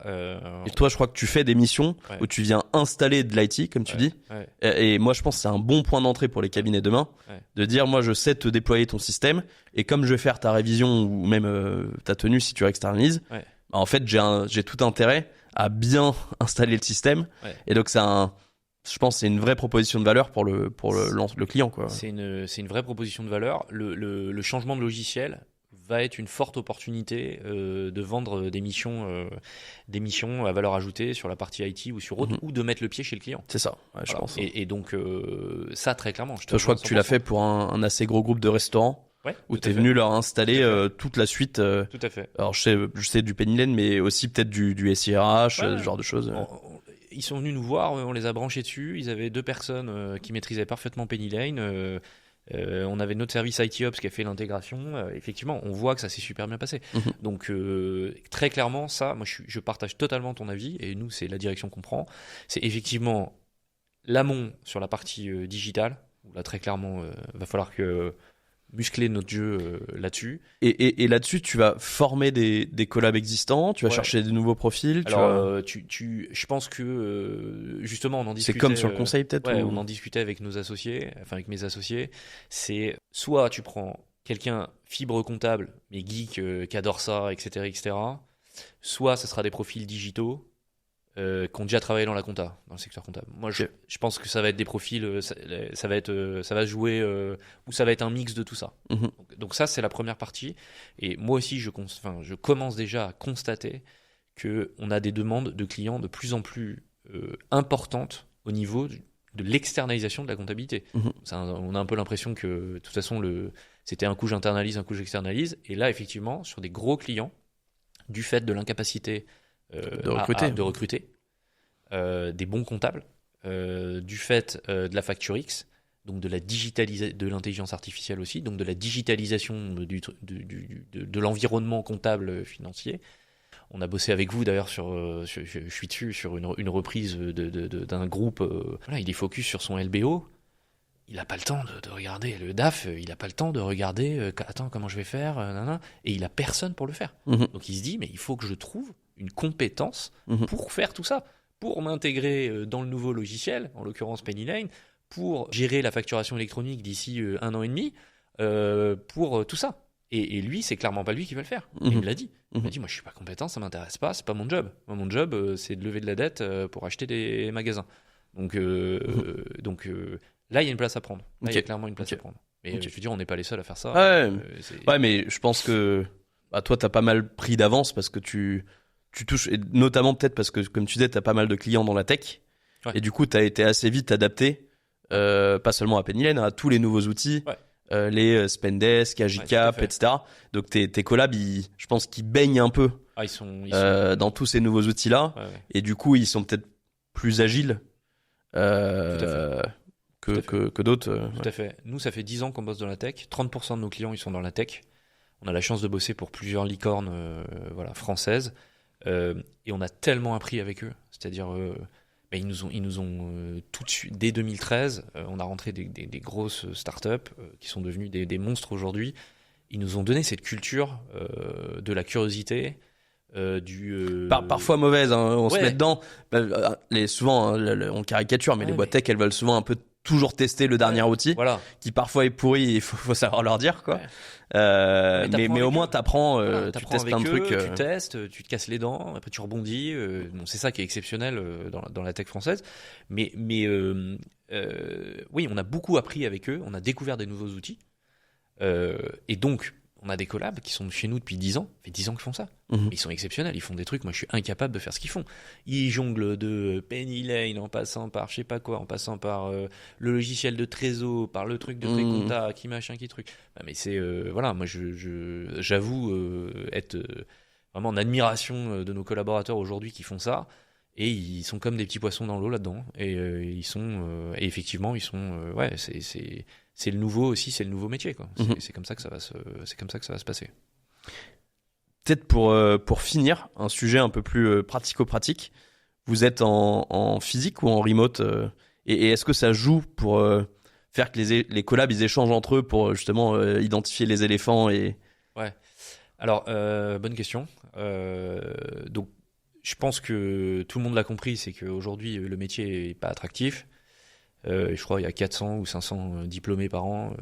Et toi, je crois que tu fais des missions où tu viens installer de l'IT, comme tu dis. Ouais. Et moi, je pense que c'est un bon point d'entrée pour les cabinets demain, de dire, moi, je sais te déployer ton système, et comme je vais faire ta révision ou même ta tenue si tu externalises, bah, en fait, j'ai tout intérêt à bien installer le système. Et donc, je pense que c'est une vraie proposition de valeur pour le client, quoi. C'est une vraie proposition de valeur. Le changement de logiciel va être une forte opportunité de vendre des missions à valeur ajoutée sur la partie IT ou sur autre, ou de mettre le pied chez le client. C'est ça, je pense. Et donc, ça, très clairement. Je crois que tu l'as fait pour un assez gros groupe de restaurants. Où tu es venu leur installer toute la suite. Tout à fait. Alors, je sais du Penny Lane, mais aussi peut-être du SIRH, ce genre de choses. Ils sont venus nous voir, on les a branchés dessus. Ils avaient 2 personnes qui maîtrisaient parfaitement Penny Lane. On avait notre service IT Ops qui a fait l'intégration. Effectivement, on voit que ça s'est super bien passé. Donc, très clairement, ça, moi, je partage totalement ton avis. Et nous, c'est la direction qu'on prend. C'est effectivement l'amont sur la partie digitale. Où là, très clairement, va falloir muscler notre jeu là-dessus. Et là-dessus, tu vas former des collabs existants, tu vas chercher des nouveaux profils. Alors, je pense que justement, on en discutait. C'est comme sur le conseil peut-être. On en discutait avec nos associés, enfin avec mes associés. C'est soit tu prends quelqu'un fibre comptable, mais geek, qui adore ça, etc., etc. Soit ce sera des profils digitaux. Qui ont déjà travaillé dans la compta, dans le secteur comptable. Moi, je pense que ça va être des profils, ça va jouer, ou ça va être un mix de tout ça. Donc ça, c'est la première partie. Et moi aussi, je commence déjà à constater que on a des demandes de clients de plus en plus importantes au niveau de l'externalisation de la comptabilité. On a un peu l'impression que, de toute façon, c'était un coup j'internalise, un coup j'externalise. Et là, effectivement, sur des gros clients, du fait de l'incapacité de recruter des bons comptables, du fait de la facture X, donc de l'intelligence artificielle aussi, donc de la digitalisation de l'environnement comptable financier. On a bossé avec vous d'ailleurs je suis dessus sur une reprise d'un groupe. Voilà, il est focus sur son LBO. Il n'a pas le temps de regarder le DAF, il n'a pas le temps de regarder attends, comment je vais faire, et il n'a personne pour le faire. Donc il se dit, mais il faut que je trouve une compétence pour faire tout ça, pour m'intégrer dans le nouveau logiciel, en l'occurrence Penny Lane, pour gérer la facturation électronique d'ici 1 an et demi, pour tout ça. Et lui, c'est clairement pas lui qui va le faire. Il me l'a dit. Il m'a dit, moi je suis pas compétent, ça m'intéresse pas, c'est pas mon job. Moi, mon job, c'est de lever de la dette pour acheter des magasins. Donc là, il y a une place à prendre. Là, il y a clairement une place à prendre. Mais je veux dire, on n'est pas les seuls à faire ça. Ouais, mais je pense que toi, t'as pas mal pris d'avance parce que tu touches, et notamment peut-être parce que, comme tu disais, t'as pas mal de clients dans la tech. Et du coup, t'as été assez vite adapté, pas seulement à Penny Lane, à tous les nouveaux outils, les Spendesk, Agicap, etc. Donc tes collabs, je pense qu'ils baignent un peu ils sont dans tous ces nouveaux outils-là. Et du coup, ils sont peut-être plus agiles. Que d'autres. Tout à fait. Nous, ça fait 10 ans qu'on bosse dans la tech. 30% de nos clients, ils sont dans la tech. On a la chance de bosser pour plusieurs licornes françaises. Et on a tellement appris avec eux. C'est-à-dire, ils nous ont tout de suite, dès 2013, on a rentré des grosses startups qui sont devenues des monstres aujourd'hui. Ils nous ont donné cette culture de la curiosité. Parfois mauvaise, on se met dedans. Souvent, on caricature, mais les boîtes tech, elles veulent souvent un peu toujours tester le dernier outil, qui parfois est pourri, il faut savoir leur dire, quoi. Mais au moins, t'apprends, tu testes plein de trucs. Tu testes, tu te casses les dents, après tu rebondis. C'est ça qui est exceptionnel dans la tech française. Mais oui, on a beaucoup appris avec eux, on a découvert des nouveaux outils. Et donc, on a des collabs qui sont chez nous depuis 10 ans. Ça fait 10 ans qu'ils font ça. Mais ils sont exceptionnels. Ils font des trucs. Moi, je suis incapable de faire ce qu'ils font. Ils jonglent de Penny Lane en passant par je sais pas quoi, en passant par le logiciel de Trésor, par le truc de Précompta, qui machin, qui truc. Mais c'est voilà. Moi, j'avoue être vraiment en admiration de nos collaborateurs aujourd'hui qui font ça. Et ils sont comme des petits poissons dans l'eau là-dedans. Et et effectivement, ils sont c'est le nouveau aussi, c'est le nouveau métier, quoi. C'est comme ça que ça va se passer. Peut-être pour finir, un sujet un peu plus pratico-pratique. Vous êtes en physique ou en remote et est-ce que ça joue pour faire que les collabs ils échangent entre eux pour justement identifier les éléphants et. Ouais. Alors, bonne question. Donc, je pense que tout le monde l'a compris, c'est qu'aujourd'hui, le métier est pas attractif. Je crois qu'il y a 400 ou 500 diplômés par an.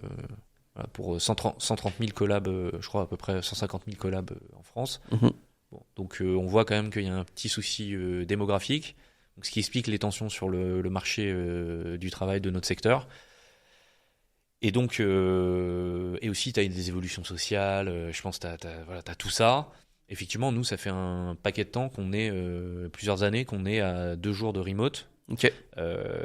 Voilà, pour 130 000 collabs, je crois à peu près 150 000 collabs en France. Mhm. Bon, donc on voit quand même qu'il y a un petit souci démographique, donc, ce qui explique les tensions sur le marché du travail de notre secteur. Et donc, et aussi, tu as des évolutions sociales, je pense que voilà, t'as tout ça. Effectivement, nous, ça fait un paquet de temps plusieurs années qu'on est à 2 jours de remote Ok.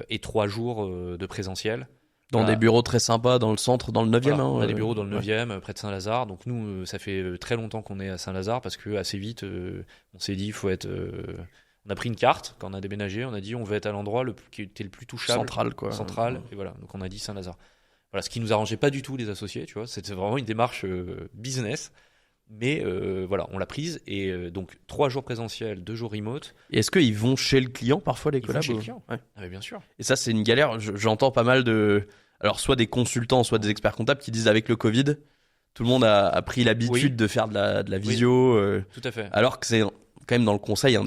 et 3 jours de présentiel. Dans Voilà. des bureaux très sympas dans le centre, dans le 9e. Voilà, hein, on a des bureaux dans le ouais. 9e, près de Saint-Lazare. Donc nous, ça fait très longtemps qu'on est à Saint-Lazare parce que assez vite, on s'est dit, il faut être. On a pris une carte quand on a déménagé. On a dit, on veut être à l'endroit qui était le plus touchable, Central, quoi. central. Et voilà. Donc on a dit Saint-Lazare. Voilà, ce qui nous arrangeait pas du tout les associés, tu vois. C'était vraiment une démarche business. Mais voilà, on l'a prise et donc 3 jours présentiels, 2 jours remote. Et est-ce qu'ils vont chez le client parfois les Ils vont collabs chez le client. Ouais. Ah, mais bien sûr. Et ça c'est une galère. J'entends pas mal de, alors soit des consultants, soit des experts comptables qui disent avec le Covid, tout le monde a pris l'habitude Oui. de faire de la visio, Tout à fait. alors que c'est quand même dans le conseil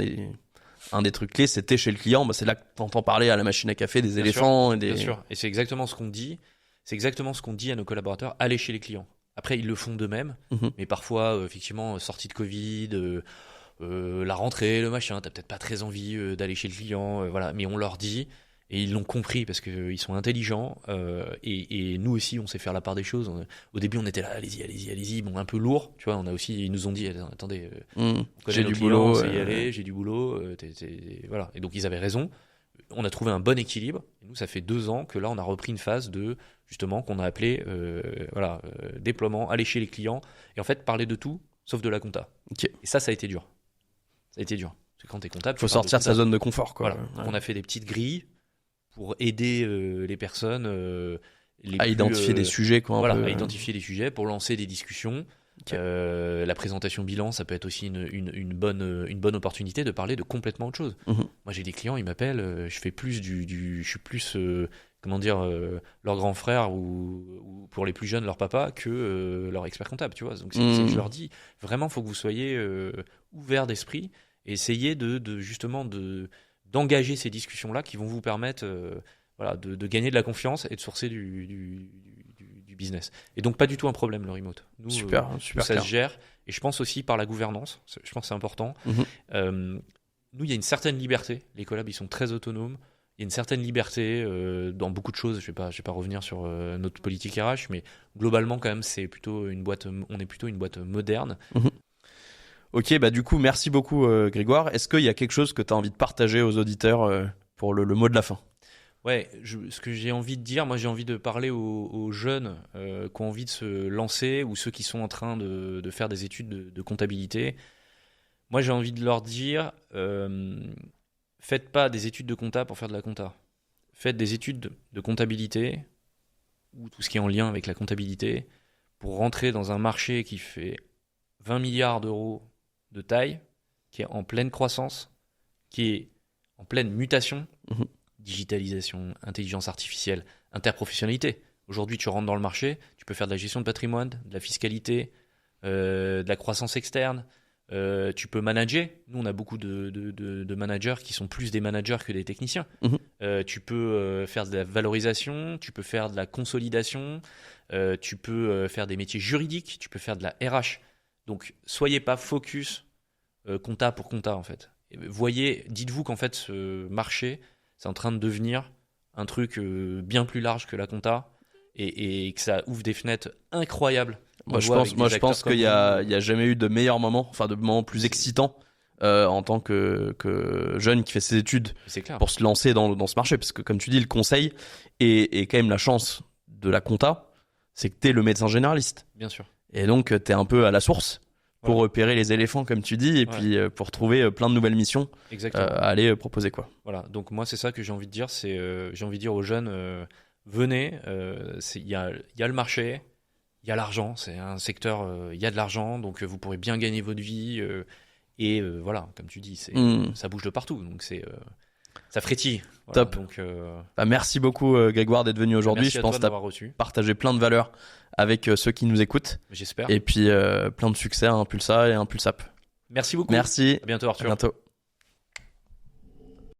un des trucs clés, c'était chez le client. Bah, c'est là que t'entends parler à la machine à café des Bien éléphants et des. Bien sûr. Et c'est exactement ce qu'on dit. C'est exactement ce qu'on dit à nos collaborateurs. Allez chez les clients. Après, ils le font d'eux-mêmes. Mhm. Mais parfois, effectivement, sortie de Covid, la rentrée, le machin, t'as peut-être pas très envie d'aller chez le client. Voilà. Mais on leur dit. Et ils l'ont compris parce qu'ils sont intelligents. Et nous aussi, on sait faire la part des choses. Au début, on était là, allez-y, allez-y, allez-y. Bon, un peu lourd. Tu vois, ils nous ont dit, attendez, on connaît J'ai nos du clients, boulot. on sait y aller, j'ai du boulot. Voilà. Et donc, ils avaient raison. On a trouvé un bon équilibre. Et nous, ça fait 2 ans que là, on a repris une phase de, justement, qu'on a appelé déploiement, aller chez les clients. Et en fait, parler de tout, sauf de la compta. Ok. Et ça a été dur. Ça a été dur. Parce que quand tu es comptable, Faut tu parles sortir de sa compta. zone de confort, quoi. Voilà. Donc, Ouais. on a fait des petites grilles pour aider les personnes À identifier des sujets, quoi. Un voilà, peu, à identifier des sujets pour lancer des discussions. Ok. La présentation bilan, ça peut être aussi une bonne opportunité de parler de complètement autre chose. Mhm. Moi, j'ai des clients, ils m'appellent, je fais plus je suis plus, comment dire, leur grand frère ou pour les plus jeunes, leur papa, que leur expert comptable, tu vois. Donc, je leur dis, vraiment, faut que vous soyez ouverts d'esprit et essayez justement d'engager ces discussions-là qui vont vous permettre voilà, de gagner de la confiance et de sourcer du business. Et donc, pas du tout un problème, le remote. Nous, Super, nous, super ça clair. se gère. Et je pense aussi par la gouvernance. Je pense que c'est important. Mhm. Nous, il y a une certaine liberté. Les collabs, ils sont très autonomes. Il y a une certaine liberté dans beaucoup de choses. Je vais pas revenir sur notre politique RH, mais globalement, quand même, c'est plutôt on est plutôt une boîte moderne. Mhm. Ok, bah du coup, merci beaucoup Grégoire. Est-ce qu'il y a quelque chose que tu as envie de partager aux auditeurs pour le mot de la fin? Ouais, ce que j'ai envie de dire, moi j'ai envie de parler aux jeunes qui ont envie de se lancer ou ceux qui sont en train de faire des études de comptabilité. Moi j'ai envie de leur dire, faites pas des études de compta pour faire de la compta. Faites des études de comptabilité ou tout ce qui est en lien avec la comptabilité pour rentrer dans un marché qui fait 20 milliards d'euros de taille, qui est en pleine croissance, qui est en pleine mutation. Mhm. Digitalisation, intelligence artificielle, interprofessionnalité. Aujourd'hui, tu rentres dans le marché, tu peux faire de la gestion de patrimoine, de la fiscalité, de la croissance externe. Tu peux manager. Nous, on a beaucoup de managers qui sont plus des managers que des techniciens. Mhm. Tu peux faire de la valorisation, tu peux faire de la consolidation, tu peux faire des métiers juridiques, tu peux faire de la RH. Donc, soyez pas focus compta pour compta, en fait. Dites-vous qu'en fait, ce marché, c'est en train de devenir un truc bien plus large que la compta et que ça ouvre des fenêtres incroyables. Moi, je pense qu'il y a jamais eu de meilleur moment, enfin de moment plus excitant en tant que jeune qui fait ses études C'est clair. pour se lancer dans ce marché. Parce que comme tu dis, le conseil et quand même la chance de la compta, c'est que t'es le médecin généraliste. Bien sûr. Et donc t'es un peu à la source pour Voilà. repérer les éléphants, comme tu dis, et puis pour trouver plein de nouvelles missions Exactement. à aller proposer, quoi. Voilà. Donc moi, c'est ça que j'ai envie de dire. J'ai envie de dire aux jeunes, venez. Il y a le marché, il y a l'argent. C'est un secteur, il y a de l'argent, donc vous pourrez bien gagner votre vie. Et voilà, comme tu dis, ça bouge de partout. Donc Ça frétille. Voilà, Top. donc, Bah, merci beaucoup Grégoire d'être venu aujourd'hui. merci Je à pense toi que tu as d'avoir reçu. partagé plein de valeurs avec ceux qui nous écoutent. J'espère. Et puis plein de succès à Impulsa et Impulsap. Merci beaucoup. Merci. À bientôt, À Arthur. bientôt.